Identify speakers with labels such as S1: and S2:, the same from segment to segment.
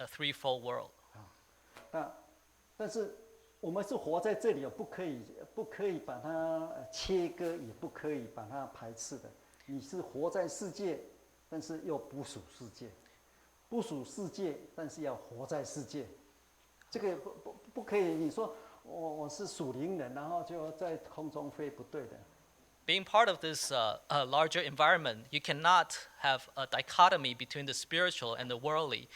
S1: a threefold world.
S2: 但是我们是活在这里，不可以把它切割，也不可以把它排斥的。你是活在世界，但是又不属世界，不属世界，但是要活在世界。这个不可以。你说我是属灵人，然后就在空中飞，不对的。
S1: Being part of this larger environment, you cannot have a dichotomy between the spiritual and the worldly.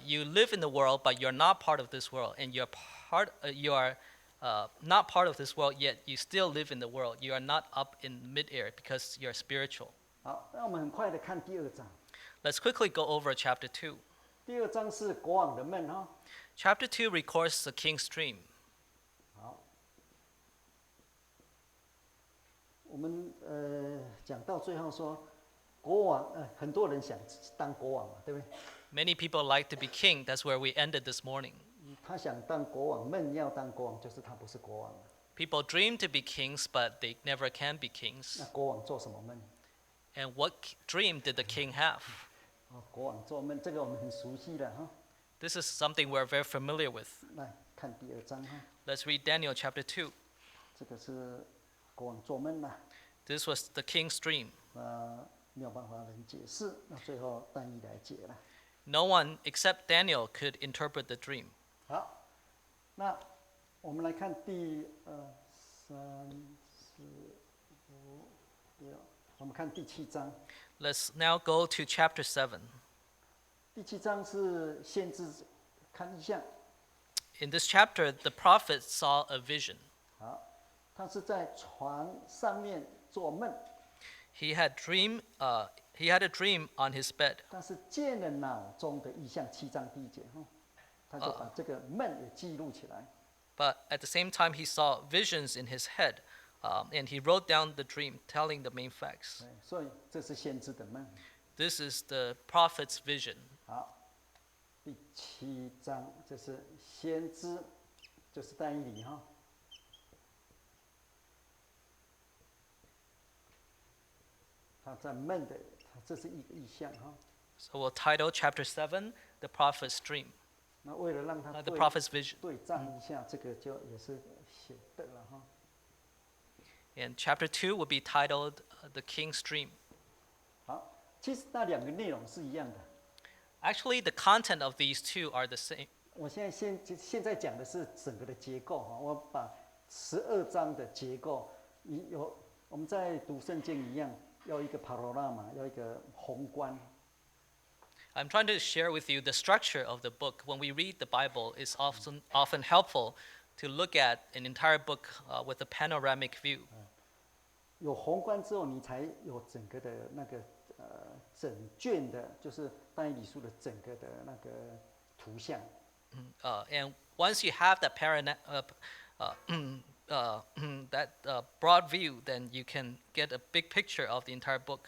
S1: You live in the world, but you're not part of this world, and you are not part of this world, yet you still live in the world. You are not up in midair because you're spiritual.
S2: 好，那我们很快的看第2章。
S1: Let's quickly go over chapter 2.
S2: 第2章是国王的梦哈。
S1: Chapter 2 records the king's dream.
S2: 好，我们讲到最后说，国王很多人想当国王嘛，对不对？
S1: Many people like to be king. That's where we ended this morning.
S2: 他想当国王，梦要当国王，就是他不是国王了。
S1: People dream to be kings, but they never can be kings.
S2: 那国王做什么梦？
S1: And what dream did the king have?
S2: 国王做梦，这个我们很熟悉的哈。
S1: This is something we're very familiar with.
S2: 来看第2章哈。
S1: Let's read Daniel chapter 2.
S2: 这个是国王做梦啦。
S1: This was the king's dream.
S2: 没有办法人解释，那最后但以来解了。
S1: No one except Daniel could interpret the dream.
S2: 好，那我们来看第2、3、4、5、6，我们看第7章。
S1: Let's now go to chapter 7.
S2: 第7章是先知看异象。
S1: In this chapter, the prophet saw a vision.
S2: 好，他是在床上面做梦。
S1: He had a dream on his bed.
S2: 但是见了脑中的异象，7章1节哈，他就把这个梦也记录起来。
S1: But at the same time, he saw visions in his head, and he wrote down the dream, telling the main facts.
S2: 所以这是先知的梦。
S1: This is the prophet's vision.
S2: 好，第7章这是先知，就是但以理哈。他在梦的，这是一个意象哈。
S1: So we'll title chapter 7, The Prophet's Dream.
S2: 那为了让他
S1: The prophet's vision.
S2: 对仗一下，这个就也是写的了哈。
S1: And chapter 2 will be titled The King's Dream.
S2: 好，其实那2个内容是一样的。
S1: Actually, the content of these two are the same.
S2: 我现在讲的是整个的结构哈，我把12章的结构，我们在读圣经一样，要一个 panorama， 要一个宏观。
S1: I'm trying to share with you the structure of the book. When we read the Bible, it's often helpful to look at an entire book with a panoramic view.
S2: 有宏观之后，你才有整个的那个整卷的，就是但以理书的整个的那个图像。
S1: And once you have that broad view, then you can get a big picture of the entire book.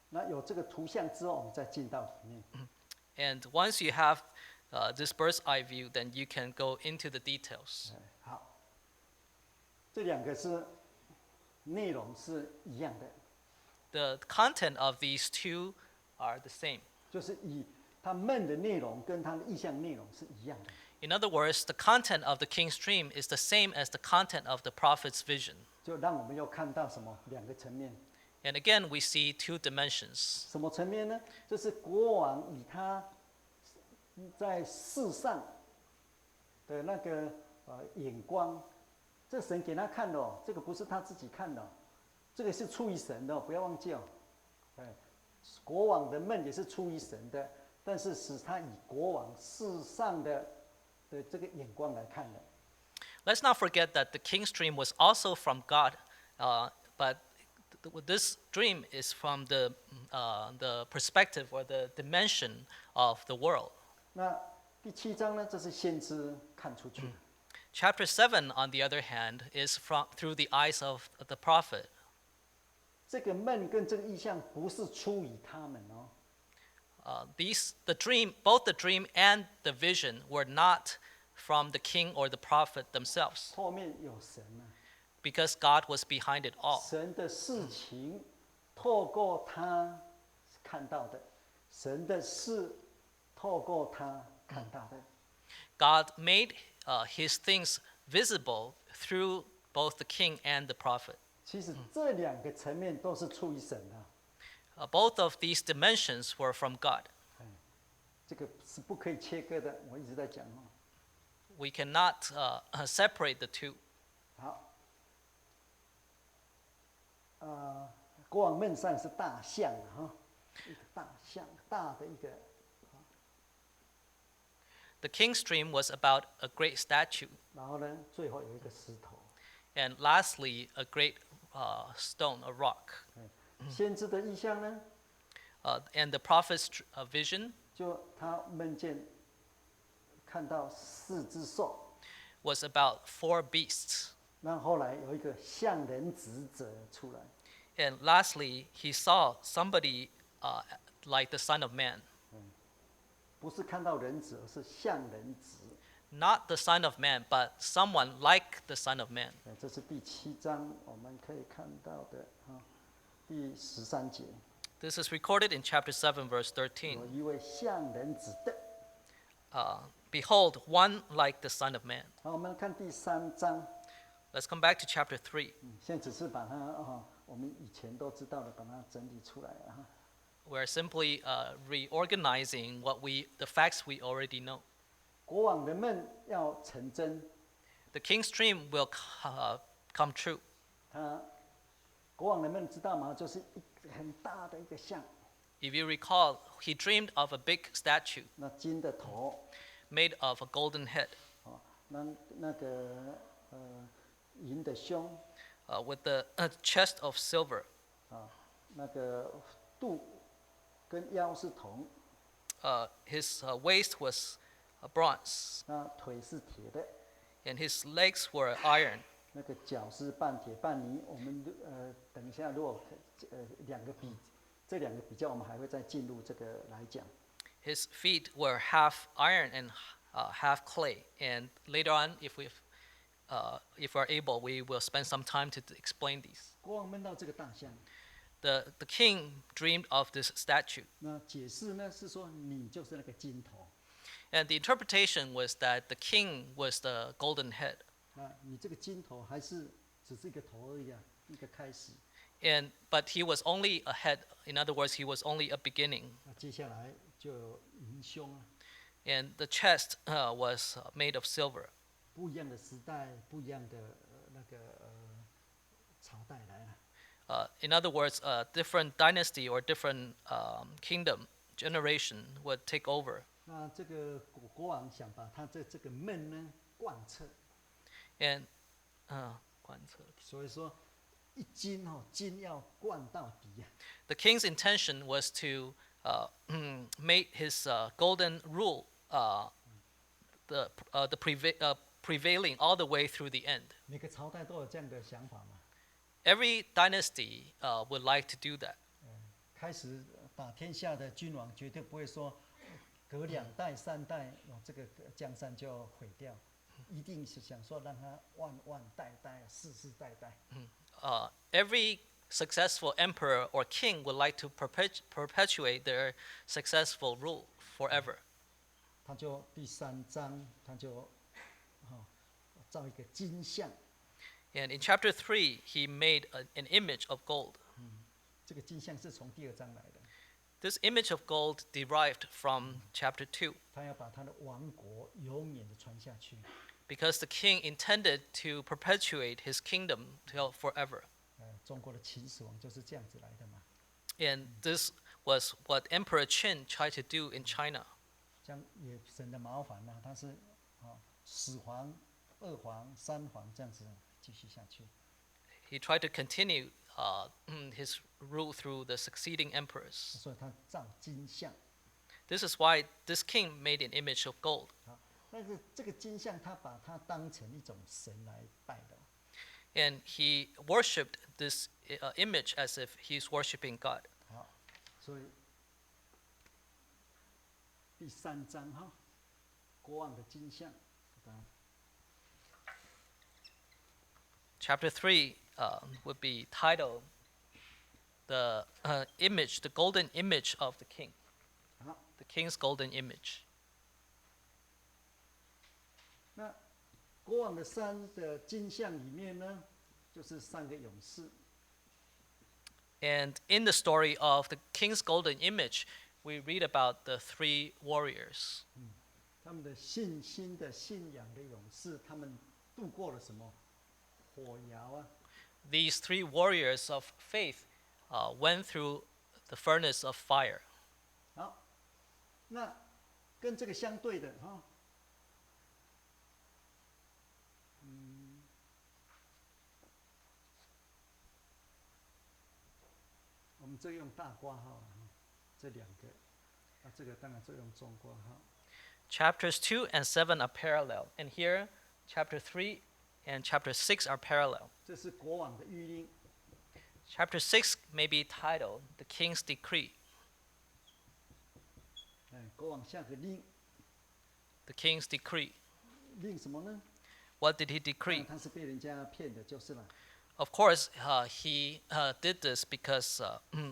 S2: 那有这个图像之后，我们再进到里面。
S1: And once you have this bird's eye view, then you can go into the details.
S2: 好，这2个是内容是一样的。
S1: The content of these two are the same.
S2: 就是以他梦的内容跟他的意象内容是一样的。
S1: In other words, the content of the king's dream is the same as the content of the prophet's vision.
S2: 就让我们又看到什么2个层面。
S1: And again, we see two dimensions.
S2: 什么层面呢？这是国王以他在世上的那个眼光，这神给他看的哦，这个不是他自己看的哦，这个是出于神的哦，不要忘记哦。国王的梦也是出于神的，但是使他以国王世上的这个眼光来看的。
S1: Let's not forget that the king's dream was also from God, but this dream is from the perspective or the dimension of the world.
S2: 那第7章呢？这是先知看出去。
S1: Chapter 7, on the other hand, is through the eyes of the prophet.
S2: 这个梦跟这个意象不是出于他们哦。
S1: Both the dream and the vision were not from the king or the prophet themselves.
S2: 后面有神啊。
S1: Because God was behind it all.
S2: 神的事情透过他看到的，神的事透过他看他的。
S1: God made his things visible through both the king and the prophet.
S2: 其实这两个层面都是出于神的。
S1: Both of these dimensions were from God.
S2: 这个是不可以切割的，我一直在讲哦。
S1: We cannot separate the two.
S2: 好，国王梦上是大象哈，一个大象，大的一个。
S1: The king's dream was about a great statue.
S2: 然后呢，最后有一个石头。
S1: And lastly, a great stone, a rock.
S2: 先知的意象呢？
S1: And the prophet's vision
S2: 就他梦见看到4只兽。
S1: was about 4 beasts.
S2: 那后来有一个像人子者出来。
S1: And lastly, he saw somebody like the Son of Man.
S2: 不是看到人子，而是像人子。
S1: Not the Son of Man, but someone like the Son of Man.
S2: 这是第7章我们可以看到的第13节。
S1: This is recorded in chapter 7, verse 13.
S2: 有一位像人子的。
S1: Behold, one like the Son of Man.
S2: 好，我们看第3章。
S1: Let's come back to chapter 3.
S2: 现在只是把它我们以前都知道的，把它整理出来了哈。
S1: We're simply reorganizing the facts we already know.
S2: 国王的梦要成真。
S1: The king's dream will come true.
S2: 国王的梦知道吗？就是一很大的一个像。
S1: If you recall, he dreamed of a big statue
S2: 那金的头。
S1: made of a golden head.
S2: 那个银的胸。
S1: With the chest of silver.
S2: 那个肚跟腰是铜。
S1: His waist was bronze.
S2: 那腿是铁的。
S1: And his legs were iron.
S2: 那个脚是半铁半泥。我们等一下，如果这两个比较，我们还会再进入这个来讲。
S1: His feet were half iron and half clay. And later on, if we're able, we will spend some time to explain these.
S2: 国王梦到这个大象。
S1: The king dreamed of this statue.
S2: 那解释呢是说，你就是那个金头。
S1: And the interpretation was that the king was the golden head.
S2: 你这个金头还是只是一个头而已啊，一个开始。
S1: But he was only a head. In other words, he was only a beginning.
S2: 接下来就有银胸啊。
S1: And the chest was made of silver.
S2: 不一样的时代，不一样的那个朝代来了。
S1: In other words, a different dynasty or different kingdom generation would take over.
S2: 那这个国王想把他这个梦呢贯彻。
S1: And
S2: 所以说，一金金要贯到底啊。
S1: The king's intention was to make his golden rule prevailing all the way through the end.
S2: 每个朝代都有这样的想法嘛。
S1: Every dynasty would like to do that.
S2: 开始打天下的君王绝对不会说，隔2代3代，这个江山就毁掉，一定是想说让他万万代代世世代代。
S1: Every successful emperor or king would like to perpetuate their successful rule forever.
S2: 他就第3章，他就造一个金像。
S1: And in chapter 3, he made an image of gold.
S2: 这个金像是从第2章来的。
S1: This image of gold derived from chapter 2.
S2: 他要把他的王国永远的传下去。
S1: Because the king intended to perpetuate his kingdom till forever.
S2: 中国的秦始皇就是这样子来的嘛。
S1: And this was what Emperor Qin tried to do in China.
S2: 这样也省得麻烦嘛，他是始皇、2皇、3皇这样子继续下去。
S1: He tried to continue his rule through the succeeding emperors.
S2: 所以他造金像。
S1: This is why this king made an image of gold.
S2: 但是这个金像，他把它当成一种神来拜的。
S1: And he worshipped this image as if he's worshiping God.
S2: 好，所以第3章国王的金像。
S1: Chapter 3 would be titled the golden image of the king. the king's golden image.
S2: 那国王的山的金像里面呢，就是3个勇士。
S1: And in the story of the king's golden image, we read about the 3 warriors.
S2: 他们的信心的信仰的勇士，他们度过了什么火窑啊？
S1: These 3 warriors of faith went through the furnace of fire.
S2: 好，那跟这个相对的哈，我们这用大括号啊，这2个，啊，这个当然这用中括号。
S1: Chapters 2 and 7 are parallel, and here, chapter 3 and chapter 6 are parallel.
S2: 这是国王的谕令，
S1: Chapter 6 may be titled The King's Decree.
S2: 国王下个令，
S1: The King's Decree.
S2: 令什么呢？
S1: What did he decree?
S2: 他是被人家骗的，就是了。
S1: Of course, he did this because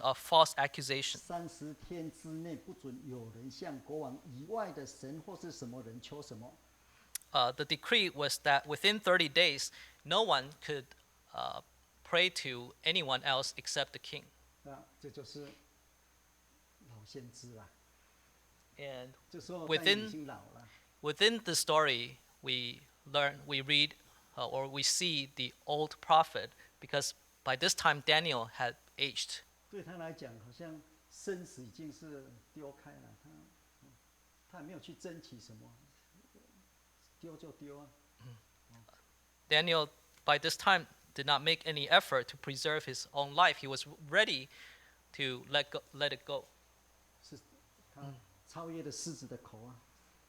S1: of false accusation.
S2: 30天之内不准有人向国王以外的神或是什么人求什么。
S1: The decree was that within 30 days, no one could pray to anyone else except the king.
S2: 这就是老先知啦。
S1: And
S2: 这时候但以经老了。
S1: within the story, we read, or we see the old prophet, because by this time Daniel had aged.
S2: 对他来讲，好像生死已经是丢开了，他也没有去争取什么，丢就丢啊。
S1: Daniel, by this time, did not make any effort to preserve his own life. He was ready to let it go.
S2: 是他超越了狮子的口啊，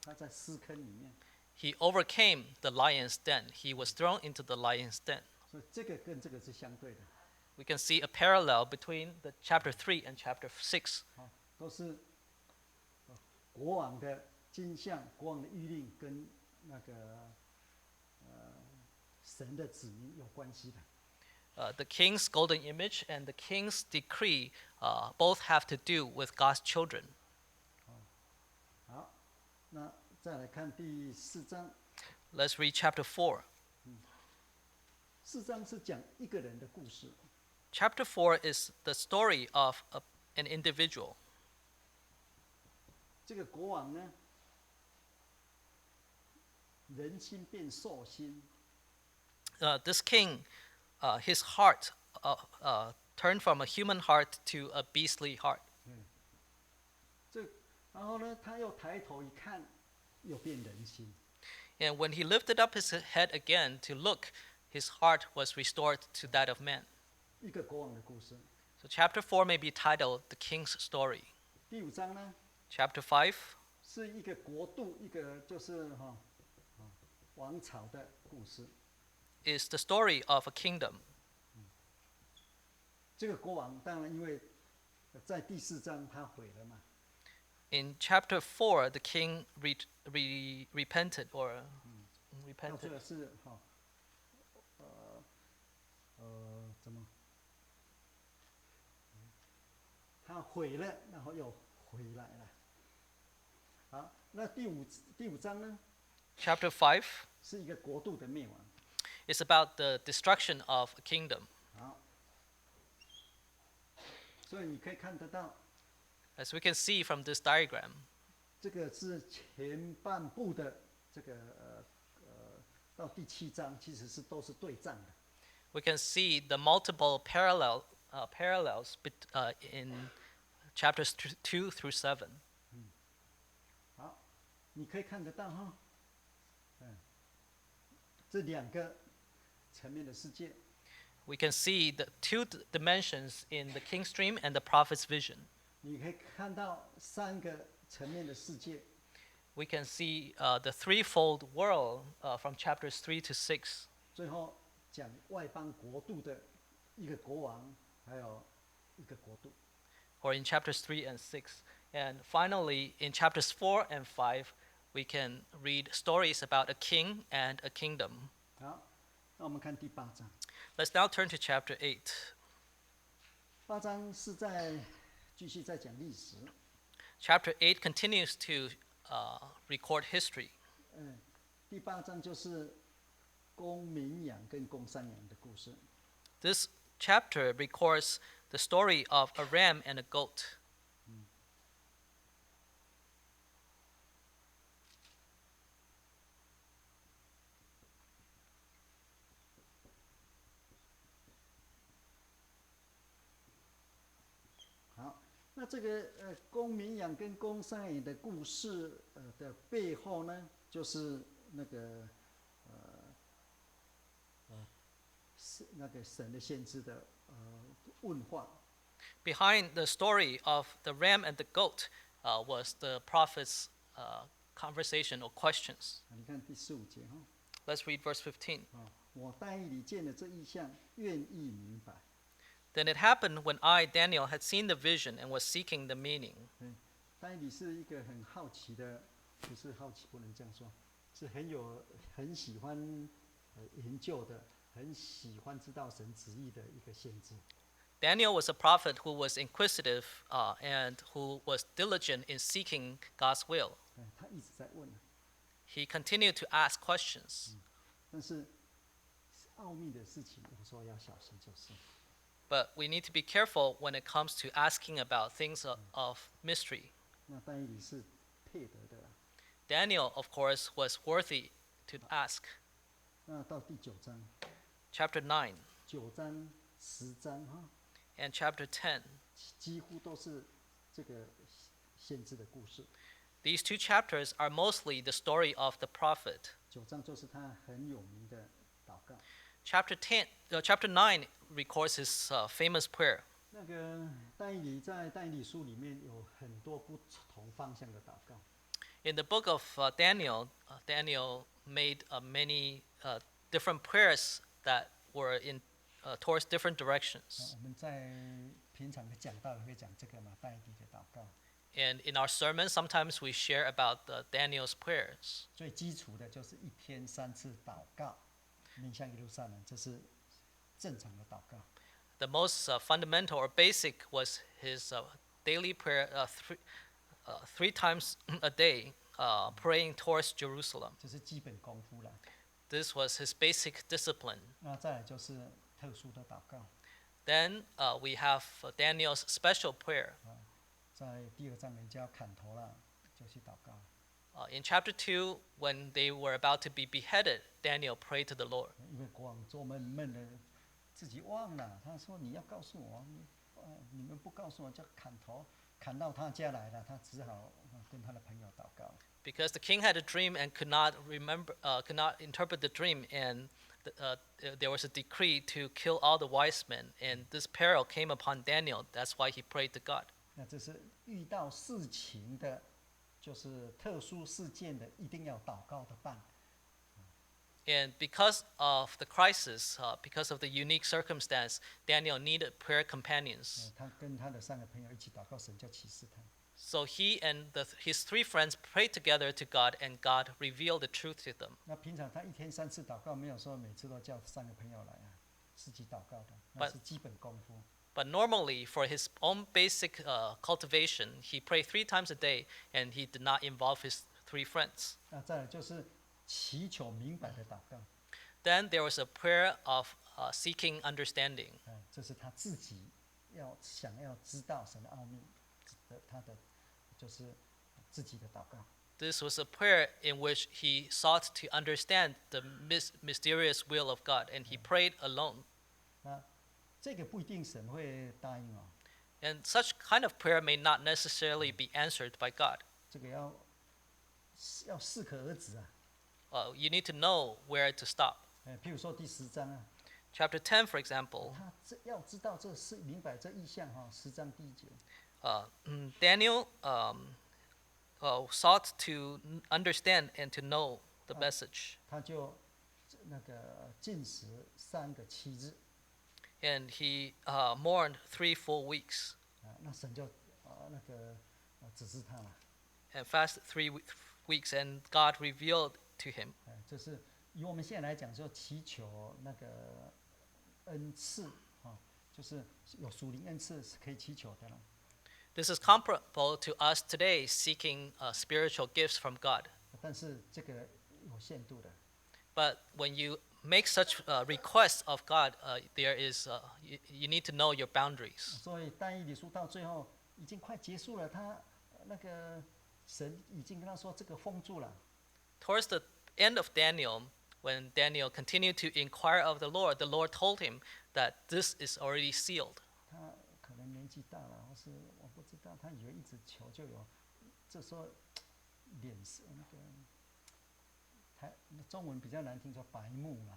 S2: 他在狮坑里面。
S1: He overcame the lion's den. He was thrown into the lion's den.
S2: 所以这个跟这个是相对的，
S1: We can see a parallel between the chapter 3 and chapter 6.
S2: 都是国王的金像、国王的谕令跟那个神的子民有关系的。
S1: The king's golden image and the king's decree both have to do with God's children.
S2: 好，那再来看第4章。
S1: Let's read chapter 4.
S2: 4章是讲一个人的故事。
S1: Chapter 4 is the story of an individual.
S2: 这个国王呢，人心变兽心，
S1: This king, his heart turned from a human heart to a beastly heart.
S2: 然后呢，他又抬头一看，又变人心。
S1: And when he lifted up his head again to look, his heart was restored to that of man.
S2: 一个国王的故事。
S1: So chapter 4 may be titled The King's Story.
S2: 第5章呢，
S1: Chapter 5
S2: 是一个国度，一个就是王朝的故事。
S1: is the story of a kingdom.
S2: 这个国王当然因为在第4章他毁了嘛，
S1: In chapter 4, the king repented or
S2: 到
S1: repented.
S2: 这是怎么？他毁了，然后又回来了。好，那第五章呢，
S1: Chapter 5
S2: 是一个国度的灭亡。
S1: is about the destruction of a kingdom.
S2: 好，所以你可以看得到，
S1: As we can see from this diagram,
S2: 这个是前半部的这个到第7章，其实都是对仗的。
S1: we can see the multiple parallels in chapters 2 through 7.
S2: 好，你可以看得到哈，这2个层面的世界。
S1: We can see the 2 dimensions in the king's dream and the prophet's vision.
S2: 你可以看到3个层面的世界。
S1: We can see the threefold world from chapters 3 to 6.
S2: 最后讲外邦国度的一个国王，还有一个国度。
S1: Or in chapters 3 and 6. And finally, in chapters 4 and 5, we can read stories about a king and a kingdom.
S2: 好，那我们看第8章。
S1: Let's now turn to chapter 8.
S2: 8章是继续在讲历史。
S1: Chapter 8 continues to record history.
S2: 第8章就是公绵羊跟公山羊的故事。
S1: This chapter records the story of a ram and a goat.
S2: 好，那这个公绵羊跟公山羊的故事的背后呢，就是那个那个神的先知的问话。
S1: Behind the story of the ram and the goat was the prophet's conversation or questions.
S2: 你看第15节哈。
S1: Let's read verse 15.
S2: 我但以理见了这异象，愿意明白。
S1: Then it happened when I, Daniel, had seen the vision and was seeking the meaning.
S2: 但以理是一个很好奇的，不是好奇不能这样说，是很喜欢研究的，很喜欢知道神旨意的一个先知。
S1: Daniel was a prophet who was inquisitive and who was diligent in seeking God's will.
S2: 他一直在问。
S1: He continued to ask questions.
S2: 但是奥秘的事情，有时候要小心就是。
S1: But we need to be careful when it comes to asking about things of mystery.
S2: 那但以理是配得的。
S1: Daniel, of course, was worthy to ask.
S2: 那到第9章。
S1: Chapter 9.
S2: 9章、10章哈。
S1: And chapter 10.
S2: 几乎都是这个先知的故事。
S1: These two chapters are mostly the story of the prophet.
S2: 9章就是他很有名的祷告。
S1: Chapter 9 records his famous prayer.
S2: 那个但以理在但以理书里面有很多不同方向的祷告。
S1: In the book of Daniel, Daniel made many different prayers that were towards different directions.
S2: 我们在平常的讲道也会讲这个嘛，但以理的祷告。
S1: And in our sermons, sometimes we share about Daniel's prayers.
S2: 最基础的就是1天3次祷告，面向耶路撒冷，这是正常的祷告。
S1: The most fundamental or basic was his daily prayer, three times a day, praying towards Jerusalem.
S2: 这是基本功夫了。
S1: This was his basic discipline.
S2: 那再来就是特殊的祷告。
S1: Then we have Daniel's special prayer.
S2: 在第2章人家要砍头了，就去祷告。
S1: In chapter 2, when they were about to be beheaded, Daniel prayed to the Lord.
S2: 因为国王做闷的，自己忘了，他说你要告诉我，你们不告诉我就砍头，砍到他家来了，他只好跟他的朋友祷告。
S1: Because the king had a dream and could not interpret the dream, and there was a decree to kill all the wise men, and this peril came upon Daniel. That's why he prayed to God.
S2: 那这是遇到事情的，就是特殊事件的，一定要祷告的办。
S1: And because of the crisis, because of the unique circumstance, Daniel needed prayer companions.
S2: 他跟他的3个朋友一起祷告，神就启示他。
S1: So he and his 3 friends prayed together to God, and God revealed the truth to them.
S2: 那平常他1天3次祷告，没有说每次都叫3个朋友来啊，自己祷告的，那是基本功夫。
S1: But normally, for his own basic cultivation, he prayed 3 times a day, and he did not involve his 3 friends.
S2: 那再来就是祈求明白的祷告。
S1: Then there was a prayer of seeking understanding.
S2: 这是他自己想要知道神的奥秘他的就是自己的祷告。
S1: This was a prayer in which he sought to understand the mysterious will of God, and he prayed alone.
S2: 那这个不一定神会答应哦。
S1: And such kind of prayer may not necessarily be answered by God.
S2: 这个要适可而止啊。
S1: You need to know where to stop.
S2: 譬如说第10章啊。
S1: Chapter 10, for example.
S2: 他要知道这是明白这意象哈，10章第1节。
S1: Daniel sought to understand and to know the message.
S2: 他就那个禁食3个7日。
S1: And he mourned 3 full weeks.
S2: 那神就那个指示他了。
S1: And fasted 3 weeks, and God revealed to him.
S2: 这是以我们现在来讲，就祈求那个恩赐啊，就是有属灵恩赐是可以祈求的了。
S1: This is comparable to us today seeking spiritual gifts from God.
S2: 但是这个有限度的。
S1: But when you make such requests of God, there is you need to know your boundaries.
S2: 所以但以理书到最后已经快结束了，他那个神已经跟他说这个封住了。
S1: Towards the end of Daniel, when Daniel continued to inquire of the Lord told him that this is already sealed.
S2: 他可能年纪大了，或是我不知道，他以为一直求就有，这时候脸色那个。 中文比较难听，说白目啦。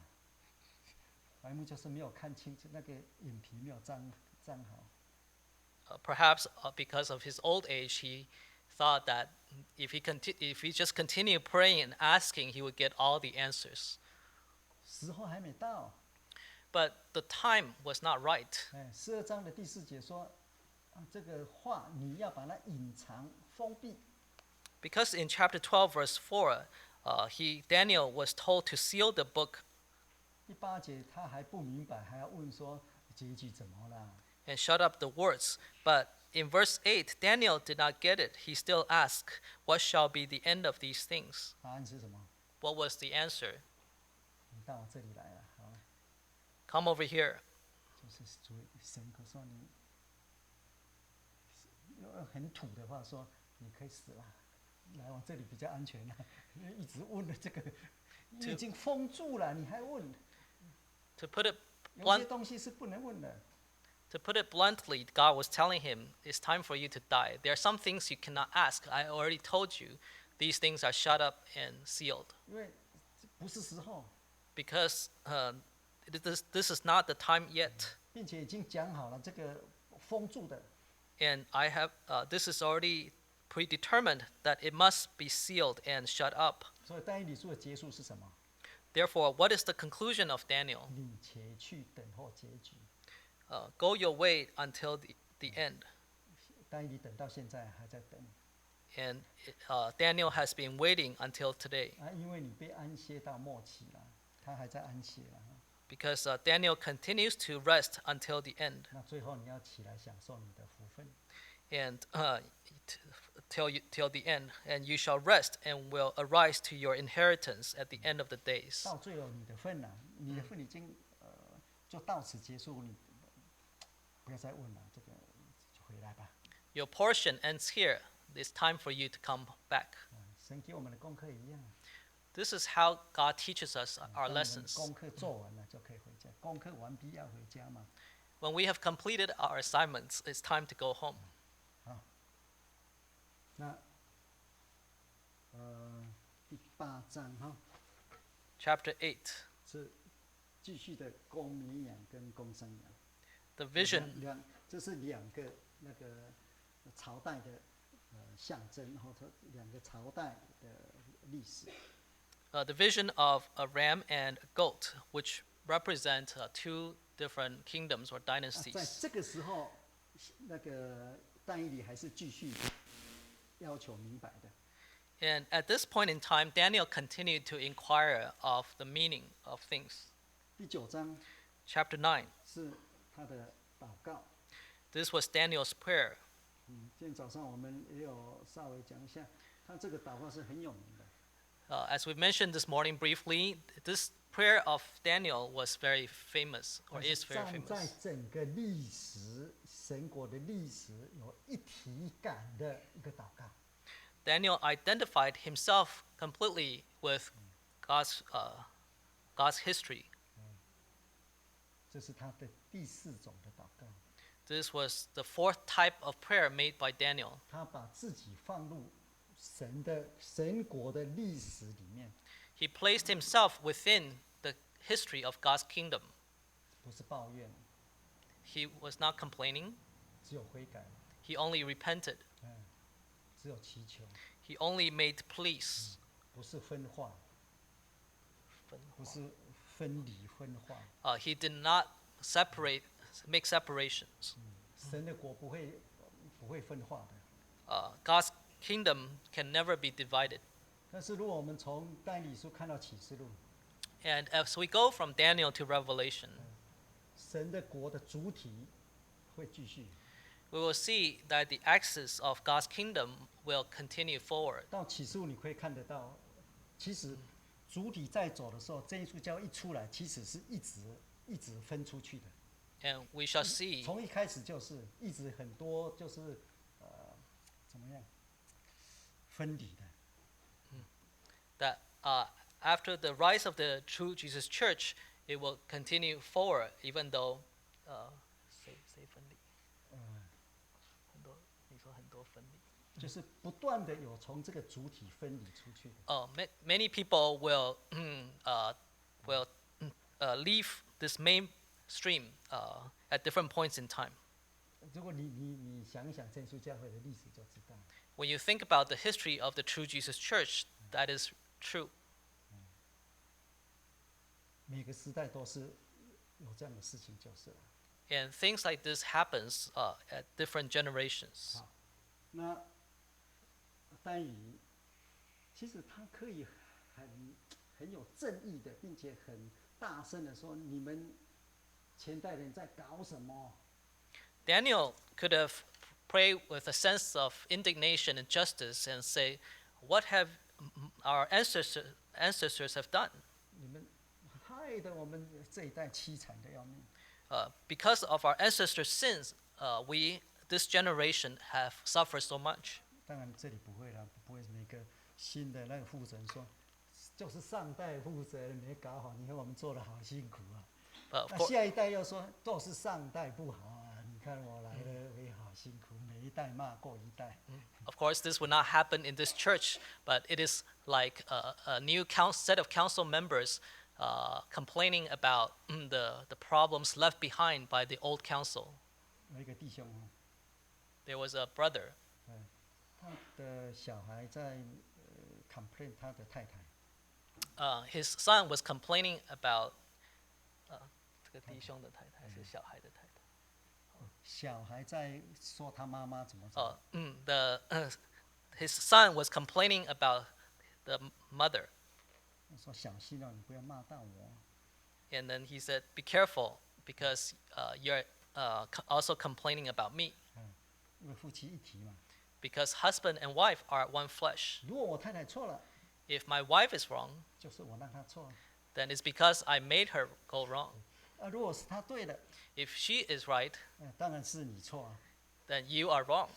S2: 白目就是没有看清楚，那个眼皮没有张好。
S1: Perhaps because of his old age, he thought that if he just continued praying and asking, he would get all the answers.
S2: 时候还没到。
S1: But the time was not right.
S2: 12章的第4节说，这个话你要把它隐藏封闭。
S1: Because in chapter 12, verse 4, Daniel was told to seal the book.
S2: 第8节他还不明白，还要问说结局怎么了？
S1: And shut up the words. But in verse 8, Daniel did not get it. He still asked, "What shall be the end of these things?"
S2: 答案是什么？
S1: What was the answer?
S2: 你到我这里来了，好，
S1: Come over here.
S2: 就是神可说你，用很土的话说，你可以死了。 来往这里比较安全了，因为一直问了这个，你已经封住了，你还问？
S1: To put it
S2: 有些东西是不能问的。
S1: To put it bluntly, God was telling him, "It's time for you to die. There are some things you cannot ask. I already told you. These things are shut up and sealed."
S2: 因为不是时候。
S1: Because this is not the time yet.
S2: 并且已经讲好了这个封住的。
S1: And I have this is already predetermined that it must be sealed and shut up.
S2: 所以但以理书的结束是什么？
S1: Therefore, what is the conclusion of Daniel?
S2: 你且去等候结局。
S1: Go your way until the end.
S2: 但以理等到现在还在等。
S1: And Daniel has been waiting until today.
S2: 因为你被安歇到末期了，他还在安歇了。
S1: Because Daniel continues to rest until the end.
S2: 那最后你要起来享受你的福分。
S1: And till the end, and you shall rest and will arise to your inheritance at the end of the days.
S2: 到最后你的份了，你的份已经就到此结束，你不要再问了，这个就回来吧。
S1: Your portion ends here. It's time for you to come back.
S2: 神给我们的功课一样。
S1: This is how God teaches us our
S2: 当我们
S1: lessons.
S2: 功课做完了就可以回家，功课完毕要回家嘛。
S1: When we have completed our assignments, it's time to go home.
S2: 那第8章哈，
S1: Chapter 8.
S2: 是继续的公绵羊跟公山羊。
S1: The vision.
S2: 这是2个那个朝代的象征，或者2个朝代的历史。
S1: The vision of a ram and a goat, which represent 2 different kingdoms or
S2: 在
S1: dynasties.
S2: 这个时候，那个但以理还是继续要求明白的。
S1: And at this point in time, Daniel continued to inquire of the meaning of things.
S2: 第9章
S1: Chapter 9.
S2: 是他的祷告。
S1: This was Daniel's prayer.
S2: 今天早上我们也有稍微讲一下，他这个祷告是很有名的。
S1: As we mentioned this morning briefly, this prayer of Daniel was very famous, or is very
S2: 站在
S1: famous.
S2: 整个历史神国的历史有一体感的一个祷告。
S1: Daniel identified himself completely with God's history.
S2: 这是他的第4种的祷告。
S1: This was the 4th type of prayer made by Daniel.
S2: 他把自己放入神国的历史里面，
S1: He placed himself within the history of God's kingdom.
S2: 不是抱怨，
S1: He was not complaining.
S2: 只有悔改，
S1: He only repented.
S2: 只有祈求，
S1: He only made pleas.
S2: 不是分化，不是分离分化。
S1: He did not make separations.
S2: 神的国不会分化的。
S1: God's kingdom can never be divided.
S2: 但是如果我们从但以理书看到启示录，
S1: And as we go from Daniel to Revelation,
S2: 神的国的主体会继续。
S1: we will see that the axis of God's kingdom will continue forward.
S2: 到启示录你可以看得到，其实主体在走的时候，真耶稣教一出来，其实是一直分出去的。
S1: And we shall see
S2: 从一开始就是一直很多就是怎么样分离的。
S1: that after the rise of the true Jesus Church, it will continue forward, even though 谁分离？你说很多分离。
S2: 就是不断的有从这个主体分离出去的。
S1: Many people will leave this mainstream at different points in time.
S2: 如果你想一想真耶稣教会的历史就知道。
S1: When you think about the history of the true Jesus Church, that is true.
S2: 每个时代都是有这样的事情就是了。
S1: And things like this happens at different generations.
S2: 好，那但以其实他可以很有正义的，并且很大声的说：“你们前代人在搞什么？”
S1: Daniel could have prayed with a sense of indignation and justice and say, "What have our ancestors have done?"
S2: 你们害得我们这一代凄惨的要命。
S1: Because of our ancestors' sins, this generation, have suffered so much.
S2: 当然这里不会啦，不会每个新的那个负责人说，就是上代负责人没搞好，你看我们做的好辛苦啊。那下一代又说都是上代不好啊，你看我来了我也好辛苦，每一代骂过一代。
S1: Of course, this would not happen in this church, but it is like a new set of council members complaining about the problems left behind by the old council.
S2: 有一个弟兄，
S1: There was a brother.
S2: 他的小孩在complain 他的太太。
S1: His son was complaining about 这个弟兄的太太是小孩的太太。
S2: 小孩在说他妈妈怎么。
S1: His son was complaining about the mother.
S2: 说小心哦，你不要骂到我。
S1: And then he said, "Be careful, because you're also complaining about me."
S2: 因为夫妻一体嘛。
S1: Because husband and wife are one flesh.
S2: 如果我太太错了，
S1: If my wife is wrong,
S2: 就是我让她错。
S1: then it's because I made her go wrong.
S2: 如果是她对的，
S1: If she is right,
S2: 当然是你错啊。
S1: then you are wrong.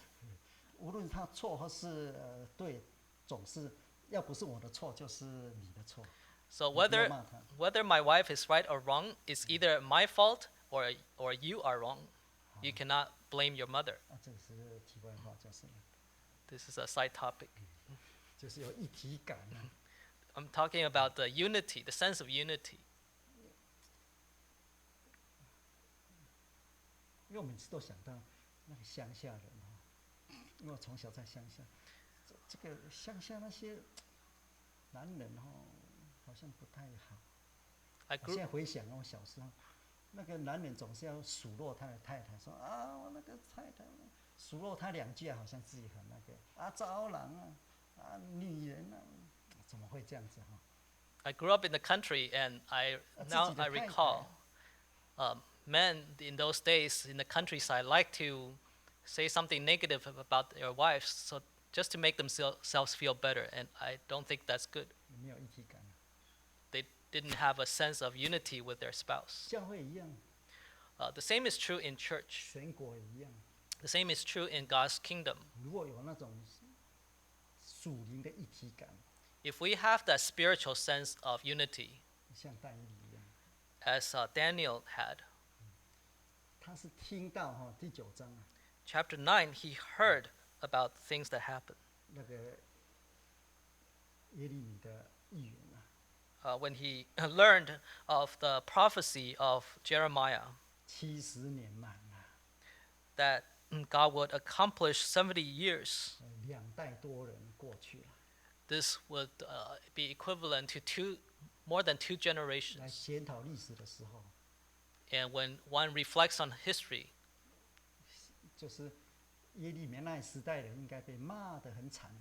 S2: 无论她错或是对，总是要不是我的错，就是你的错。
S1: So whether my wife is right or wrong, it's either my fault or you are wrong. You cannot blame your mother.
S2: 这是题外话，就是了。
S1: This is a side topic.
S2: 就是有一体感啊。
S1: I'm talking about the unity, the sense of unity.
S2: 因为我每次都想到那个乡下人因为我从小在乡下，这个乡下那些男人好像不太好。我现在回想我小时候，那个男人总是要数落他的太太，说啊，我那个太太数落他2句，好像自己很那个糟郎女人怎么会这样子哈？
S1: I grew up in the country, and now I recall, men in those days in the countryside like to say something negative about their wives, so just to make themselves feel better, and I don't think that's good.
S2: 没有一体感。
S1: They didn't have a sense of unity with their spouse.
S2: 教会一样。
S1: The same is true in church.
S2: 神国一样。
S1: The same is true in God's kingdom.
S2: 如果有那种属灵的一体感，
S1: If we have that spiritual sense of unity,
S2: 像但以理一样，
S1: as Daniel had,
S2: 他是听到第9章
S1: chapter 9, he heard about things that happened.
S2: 那个耶利米的预言
S1: When he learned of the prophecy of Jeremiah,
S2: 70年满了，
S1: that God would accomplish 70 years.
S2: 2代多人过去了。
S1: This would be equivalent to more than 2
S2: 来
S1: generations.
S2: 检讨历史的时候，
S1: And when one reflects on history,
S2: 就是耶利米那时代人应该被骂得很惨。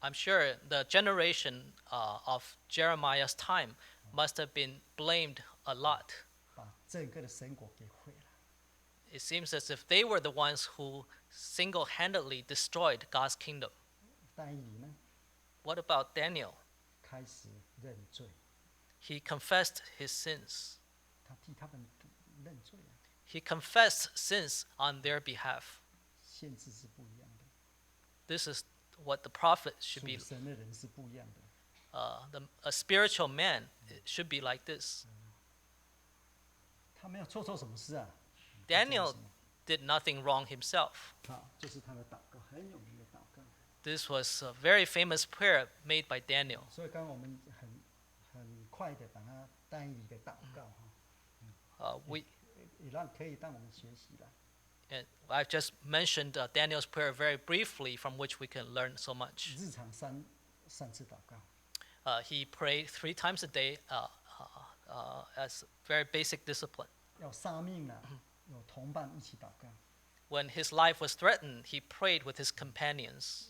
S1: I'm sure the generation of Jeremiah's time must have been blamed a lot.
S2: 把整个的神国给毁了。
S1: it seems as if they were the ones who single-handedly destroyed God's kingdom.
S2: 但以理呢，
S1: What about Daniel?
S2: 开始认罪，
S1: He confessed his sins.
S2: 他替他们认罪啊。
S1: He confessed sins on their behalf.
S2: 先知是不一样的，
S1: This is what the prophet should
S2: 属
S1: be.
S2: 神的人是不一样的。
S1: A spiritual man should be like this.
S2: 他没有做什么事啊。
S1: Daniel did nothing wrong himself.
S2: 好，就是他的祷告，很有名的祷告。
S1: This was a very famous prayer made by Daniel.
S2: 所以刚刚我们很快的把它单一的祷告哈，
S1: We
S2: 也可以让我们学习啦。
S1: and I've just mentioned Daniel's prayer very briefly, from which we can learn so much.
S2: 日常三次祷告，
S1: He prayed 3 times a day as very basic discipline.
S2: 要杀命了，有同伴一起祷告。
S1: When his life was threatened, he prayed with his companions.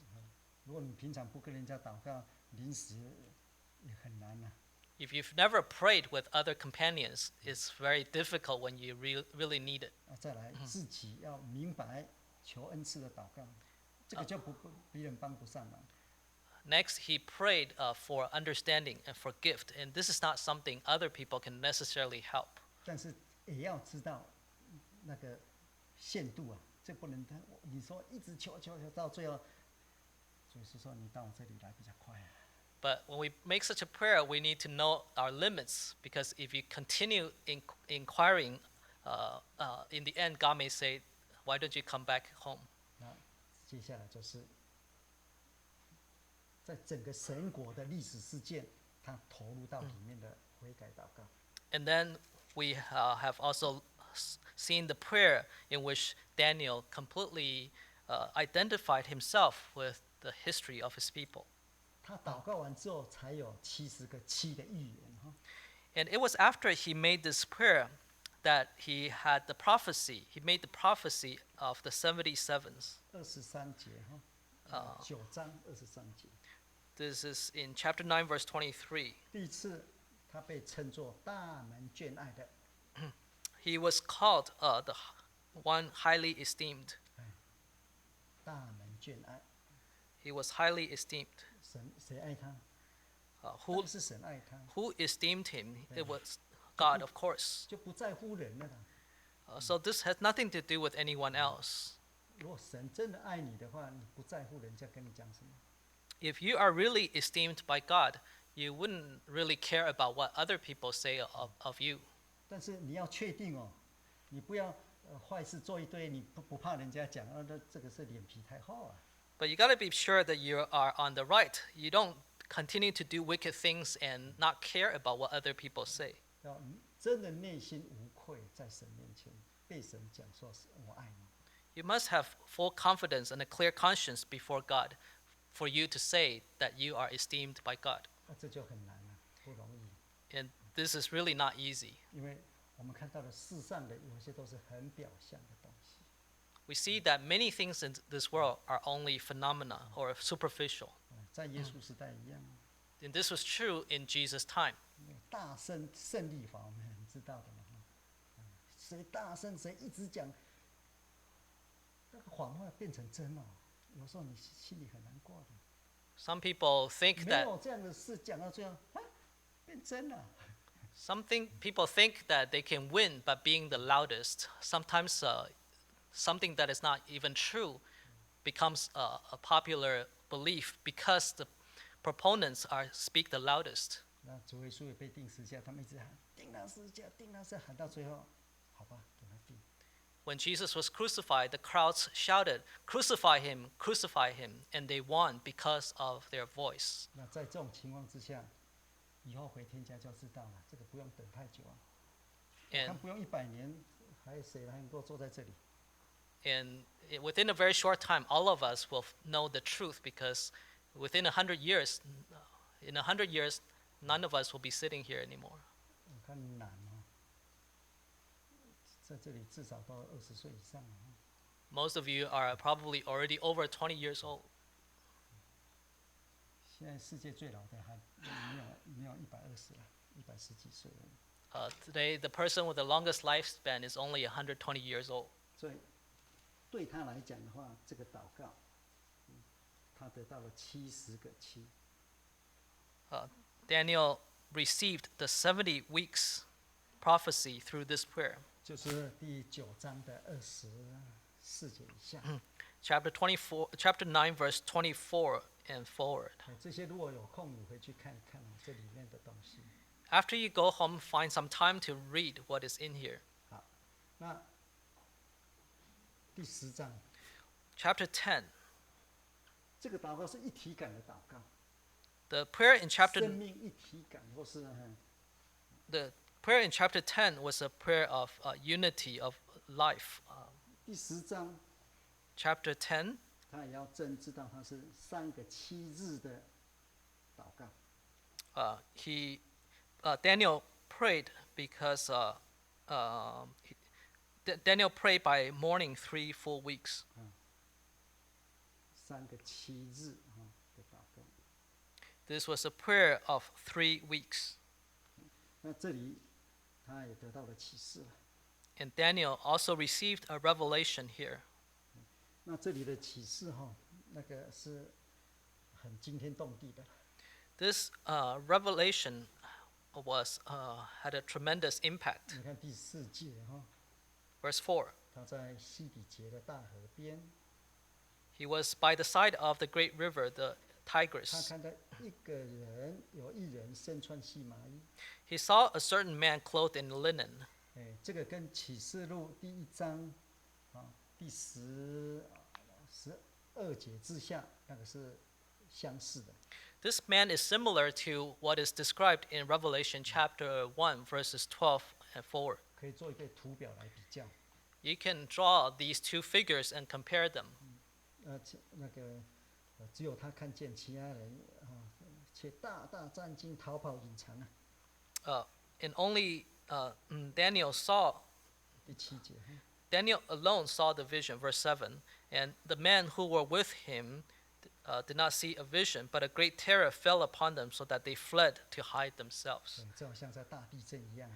S2: 如果你平常不跟人家祷告，临时也很难呐。
S1: If you've never prayed with other companions, it's very difficult when you really need it.
S2: 再来自己要明白求恩赐的祷告，这个就别人帮不上忙。
S1: Next, he prayed for understanding and for gift, and this is not something other people can necessarily help.
S2: 但是也要知道那个限度啊，这不能你说一直求到最后，所以是说你到我这里来比较快啊。
S1: But when we make such a prayer, we need to know our limits, because if you continue inquiring, in the end, God may say, "Why don't you come back home?"
S2: 那接下来就是在整个神国的历史事件，他投入到里面的悔改祷告。
S1: And then we have also seen the prayer in which Daniel completely identified himself with the history of his people.
S2: 他祷告完之后，才有70个7的预言哈。
S1: And it was after he made this prayer that he had the prophecy. He made the prophecy of the 70 sevens.
S2: 23节哈，9章23节。
S1: This is in chapter 9, verse 23.
S2: 第一次，他被称作大门眷爱的，
S1: He was called the one highly esteemed.
S2: 大门眷爱。
S1: He was highly esteemed.
S2: 谁爱他？
S1: Who
S2: 是神爱他，
S1: who esteemed him? It was God, of course.
S2: 就不在乎人了啦。
S1: So this has nothing to do with anyone else.
S2: 如果神真的爱你的话，你不在乎人家跟你讲什么。
S1: If you are really esteemed by God, you wouldn't really care about what other people say of you.
S2: 但是你要确定哦，你不要坏事做一堆，你不怕人家讲，那这个是脸皮太厚啊。
S1: But you got to be sure that you are on the right. You don't continue to do wicked things and not care about what other people say.
S2: 要真的内心无愧，在神面前被神讲说是我爱你。
S1: You must have full confidence and a clear conscience before God for you to say that you are esteemed by God.
S2: 那这就很难了，不容易。
S1: And this is really not easy.
S2: 因为我们看到的世上的有些都是很表象的东西。
S1: We see that many things in this world are only phenomena or superficial.
S2: 在耶稣时代一样，
S1: And this was true in Jesus' time.
S2: 大胜利法我们很知道的嘛。谁大声，谁一直讲，那个谎话变成真了。有时候你心里很难过的。
S1: Some people think
S2: 没
S1: that
S2: 有这样的事讲到最后，变真了。
S1: people think that they can win by being the loudest. Sometimes something that is not even true becomes a popular belief because the proponents speak the loudest.
S2: 那主耶稣也被钉十字架，他们一直喊钉他十字架，钉他十字架，喊到最后，好吧，给他钉。
S1: When Jesus was crucified, the crowds shouted, "Crucify him, crucify him," and they won because of their voice.
S2: 那在这种情况之下，以后回天家就知道了，这个不用等太久啊。我看
S1: And
S2: 不用100年，还有谁还能够坐在这里？
S1: And within a very short time, all of us will know the truth, because within 100 years, in 100 years, none of us will be sitting here anymore.
S2: 我看难哦，在这里至少都20岁以上了。
S1: Most of you are probably already over 20 years old.
S2: 现在世界最老的还没有120了，110几岁了。
S1: Today, the person with the longest lifespan is only 120 years old.
S2: 所以对他来讲的话，这个祷告，他得到了70个7。
S1: Daniel received the 70 weeks prophecy through this prayer.
S2: 就是第9章的24节以下。
S1: Chapter 9, verse 24 and forward.
S2: 这些如果有空，你回去看一看这里面的东西。
S1: After you go home, find some time to read what is in here.
S2: 好，那第10章。
S1: Chapter 10.
S2: 这个祷告是一体感的祷告。
S1: The prayer in chapter
S2: 生命一体感，或是
S1: the prayer in chapter 10 was a prayer of unity of life.
S2: 第10章
S1: Chapter 10,
S2: 他也要真知道他是3个7日的祷告。
S1: Daniel prayed because Daniel prayed by mourning 3 full weeks.
S2: 3个7日的祷告。
S1: This was a prayer of 3 weeks.
S2: 那这里他也得到了启示了。
S1: And Daniel also received a revelation here.
S2: 那这里的启示那个是很惊天动地的。
S1: This revelation was had a tremendous impact.
S2: 你看第4节
S1: Verse 4.
S2: 他在西底结的大河边。
S1: He was by the side of the great river, the
S2: 他
S1: Tigris.
S2: 看到有一人身穿细麻衣。
S1: He saw a certain man clothed in linen.
S2: 这个跟启示录第1章第12节之下那个是相似的。
S1: This man is similar to what is described in Revelation chapter 1, verses 12 and forward.
S2: 可以做一个图表来比较。
S1: You can draw these two figures and compare them.
S2: 那个只有他看见，其他人且大大战惊，逃跑隐藏啊。
S1: And only Daniel saw,
S2: 第7节。
S1: Daniel alone saw the vision, verse 7. And the men who were with him did not see a vision, but a great terror fell upon them so that they fled to hide themselves.
S2: 这好像在大地震一样。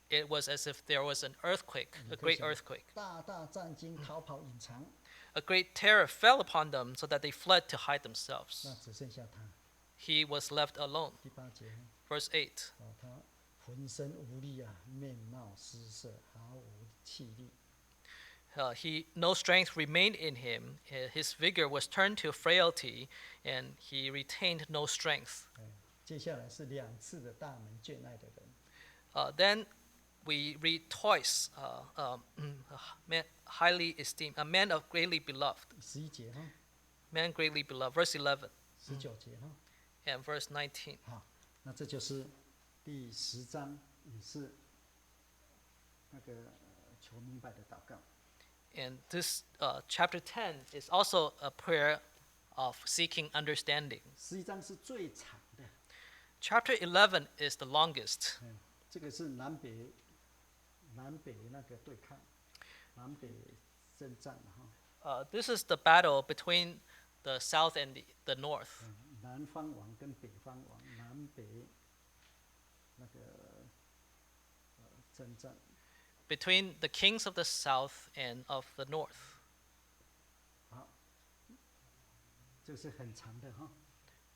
S1: It was as if there was an earthquake, a great earthquake.
S2: 大大战惊，逃跑隐藏。
S1: A great terror fell upon them so that they fled to hide
S2: 那
S1: themselves.
S2: 只剩下他。
S1: He was left alone.
S2: 第8节。
S1: Verse 8.
S2: 他浑身无力啊，面貌失色，毫无气力。
S1: No strength remained in him. His vigor was turned to frailty, and he retained no strength.
S2: 接下来是2次的大门眷爱的人。
S1: Then we read twice, man, highly esteemed, a man of greatly beloved.
S2: 11节
S1: Man greatly beloved. Verse 1119
S2: 节
S1: and verse 19.
S2: 好，那这就是第10章，也是那个求明白的祷告。
S1: And this chapter 10 is also a prayer of seeking understanding.
S2: 11章是最长的。
S1: Chapter 11 is the longest.
S2: 这个是南北那个对抗，南北征战
S1: This is the battle between the south and the north.
S2: 南方王跟北方王，南北那个征战。
S1: Between the kings of the south and of the north.
S2: 好，这是很长的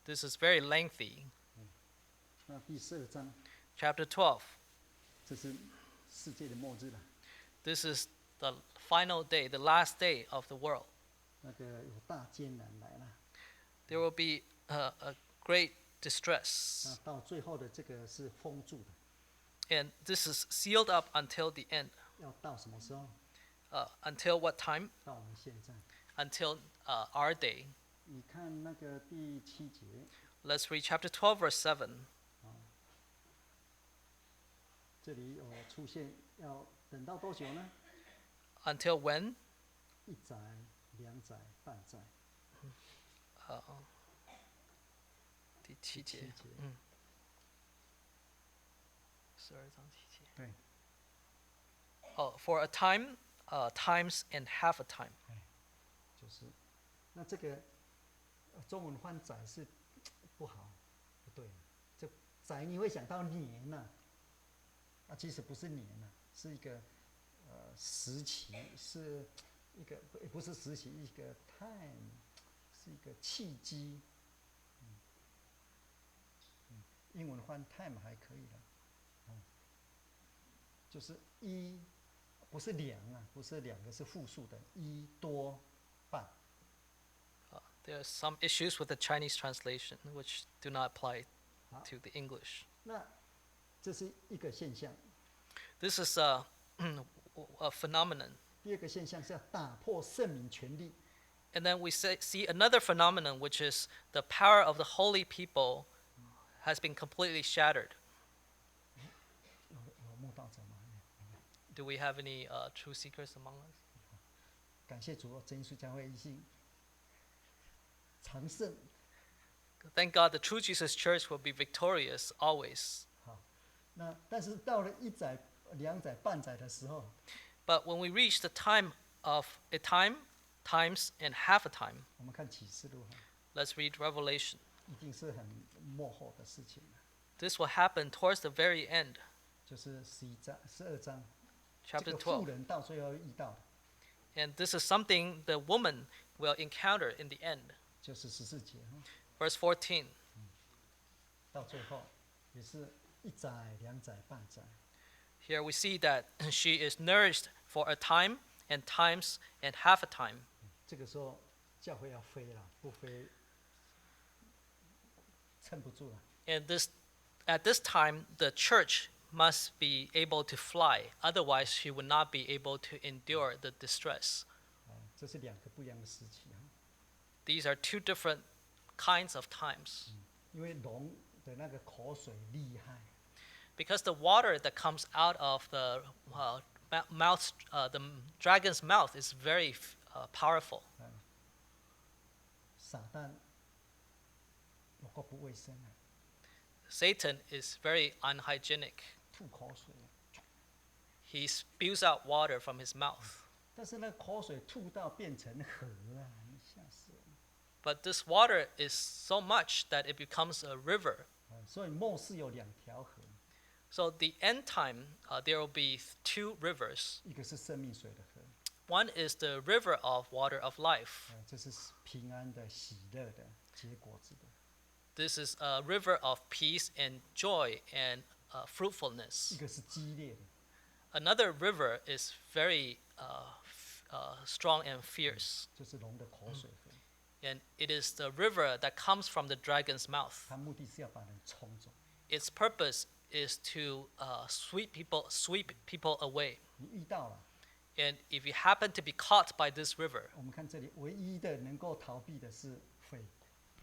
S1: This is very lengthy.
S2: 那第12章，
S1: Chapter 12.
S2: 这是世界的末日了。
S1: This is the final day, the last day of the world.
S2: 那个有大艰难来了。
S1: There will be a great distress.
S2: 那到最后的这个是封住的。
S1: And this is sealed up until the end.
S2: 要到什么时候？
S1: Until what time?
S2: 到我们现在。
S1: Until our day.
S2: 你看那个第7节。
S1: Let's read chapter 12, verse 7.
S2: 这里有出现，要等到多久呢？
S1: Until when?
S2: 1载、2载、半载。
S1: 第7节。
S2: 对。
S1: For a time, times and half a time.
S2: 就是，那这个中文翻载是不好，不对。这载你会想到年呐，其实不是年呐，是一个时期，是一个不是时期，一个 time， 是一个契机。英文换 time 还可以的，就是一，不是两啊，不是两个是复数的，一多半。
S1: There are some issues with the Chinese translation which do not apply
S2: 好，
S1: to the English.
S2: 那这是一个现象。
S1: This is a phenomenon.
S2: 第二个现象是要打破圣民权力，
S1: And then we see another phenomenon, which is the power of the holy people has been completely shattered.
S2: 有慕道者吗？
S1: Do we have any true seekers among us?
S2: 感谢主，真耶稣教会一心长胜。
S1: Thank God the true Jesus Church will be victorious always.
S2: 好，那但是到了1载、2载、半载的时候，
S1: But when we reach the time of a time, times, and half a time,
S2: 我们看启示录，
S1: let's read Revelation.
S2: 一定是很幕后的事情，
S1: This will happen towards the very end,
S2: 就是12章，这
S1: chapter
S2: 个妇
S1: 12.
S2: 人到最后遇到的，
S1: And this is something the woman will encounter in the end.
S2: 就是14节，
S1: Verse 14.
S2: 到最后也是1载、2载、半载。
S1: Here we see that she is nourished for a time, and times, and half a time.
S2: 这个时候教会要飞了，不飞撑不住了。
S1: And at this time, the church must be able to fly. Otherwise, she would not be able to endure the distress.
S2: 这是2个不一样的时期，
S1: These are two different kinds of times.
S2: 因为龙的那个口水厉害，
S1: Because the water that comes out of the mouth, the dragon's mouth is very powerful.
S2: 撒旦有够不卫生的，
S1: Satan is very unhygienic.
S2: 吐口水，
S1: He spews out water from his mouth.
S2: 但是那口水吐到变成河啊，你吓死人！
S1: But this water is so much that it becomes a river.
S2: 所以末世有2条河，
S1: So the end time, there will be two rivers.
S2: 一个是生命水的河，
S1: One is the river of water of life.
S2: 这是平安的、喜乐的、结果子的；
S1: This is a river of peace and joy and fruitfulness.
S2: 一个是激烈的，
S1: Another river is very strong and fierce.
S2: 就是龙的口水河。
S1: And it is the river that comes from the dragon's mouth.
S2: 它目的是要把人冲走。
S1: Its purpose is to sweep people away.
S2: 你遇到了，
S1: And if you happen to be caught by this river,
S2: 我们看这里，唯一的能够逃避的是飞，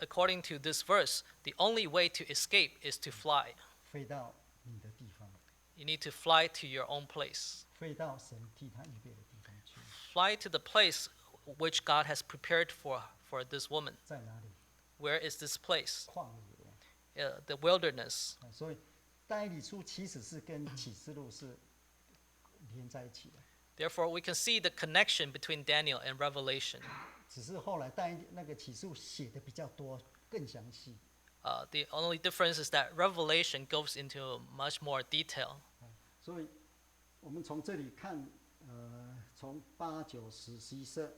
S1: according to this verse, the only way to escape is to fly.
S2: 飞到你的地方，
S1: You need to fly to your own place.
S2: 飞到神替他预备的地方去。
S1: Fly to the place which God has prepared for this woman.
S2: 在哪里？
S1: Where is this place?
S2: 旷野。
S1: The wilderness.
S2: 所以但以理书其实是跟启示录是连在一起的，
S1: Therefore, we can see the connection between Daniel and Revelation.
S2: 只是后来那个启示录写的比较多，更详细。
S1: The only difference is that Revelation goes into much more detail.
S2: 所以我们从这里看，从8、9、10、11、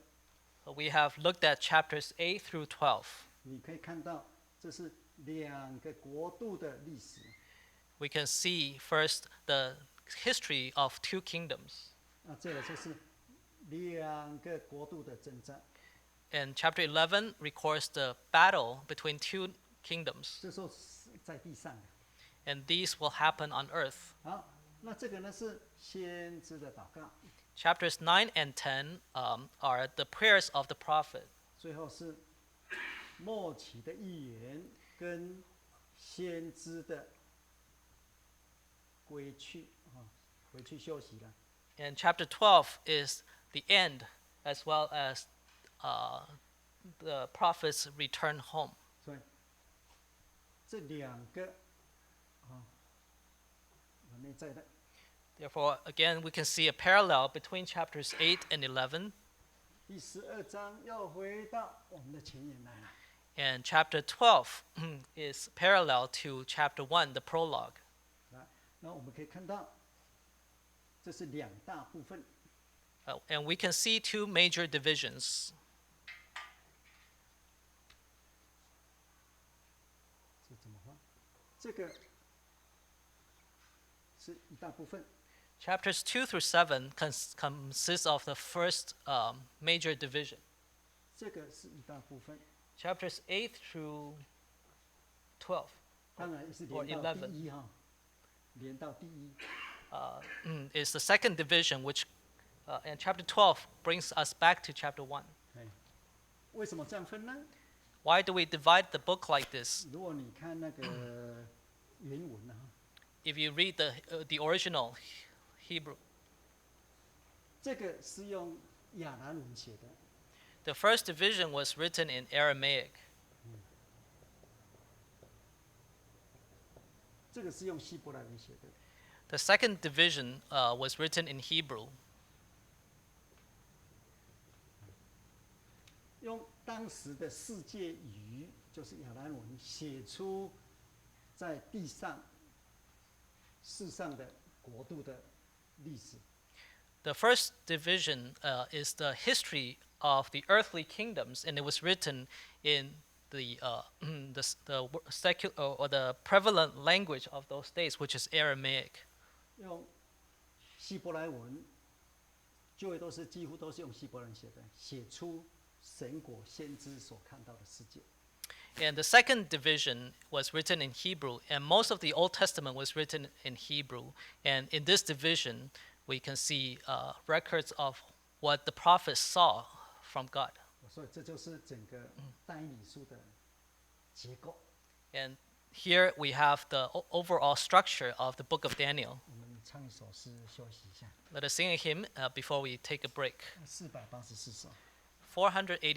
S2: 12，
S1: We have looked at chapters 8 through 12.
S2: 你可以看到这是2个国度的历史。
S1: We can see first the history of two kingdoms.
S2: 这个就是2个国度的征战。
S1: And chapter 11 records the battle between two kingdoms.
S2: 这时候是在地上的。
S1: And these will happen on earth.
S2: 好，那这个呢是先知的祷告，
S1: Chapters 9 and 10 are the prayers of the prophet.
S2: 最后是末期的预言跟先知的归去回去休息了。
S1: And chapter 12 is the end as well as the prophet's return home.
S2: 所以这2个内在的。
S1: Therefore, again, we can see a parallel between chapters 8 and 11.
S2: 第12章要回到我们的前言来了。
S1: And chapter 12 is parallel to chapter 1, the prologue.
S2: 那我们可以看到，这是2大部分。
S1: And we can see two major divisions.
S2: 这怎么画？这个是一大部分，
S1: Chapters 2 through 7 consist of the first major division.
S2: 这个是一大部分，
S1: Chapters 8 through 12
S2: 当然是
S1: or
S2: 连到
S1: 11
S2: 第一哈，连到第一。
S1: is the second division, which and chapter 12 brings us back to chapter 1.
S2: 哎，为什么这样分呢？
S1: Why do we divide the book like this?
S2: 如果你看那个原文啊，
S1: If you read the original Hebrew,
S2: 这个是用亚兰文写的，
S1: the first division was written in Aramaic.
S2: 这个是用希伯来文写的。
S1: The second division was written in Hebrew.
S2: 用当时的世界语，就是亚兰文，写出在地上、世上的国度的历史。
S1: The first division is the history of the earthly kingdoms, and it was written in the secular or the prevalent language of those days, which is Aramaic.
S2: 用希伯来文，就会几乎都是用希伯来文写的，写出神国先知所看到的世界。
S1: And the second division was written in Hebrew, and most of the Old Testament was written in Hebrew. And in this division, we can see records of what the prophets saw from God.
S2: 所以这就是整个但以理书的结构。
S1: And here we have the overall structure of the book of Daniel.
S2: 我们唱一首诗休息一下，
S1: Let us sing a hymn before we take a break.
S2: 484首。
S1: 480.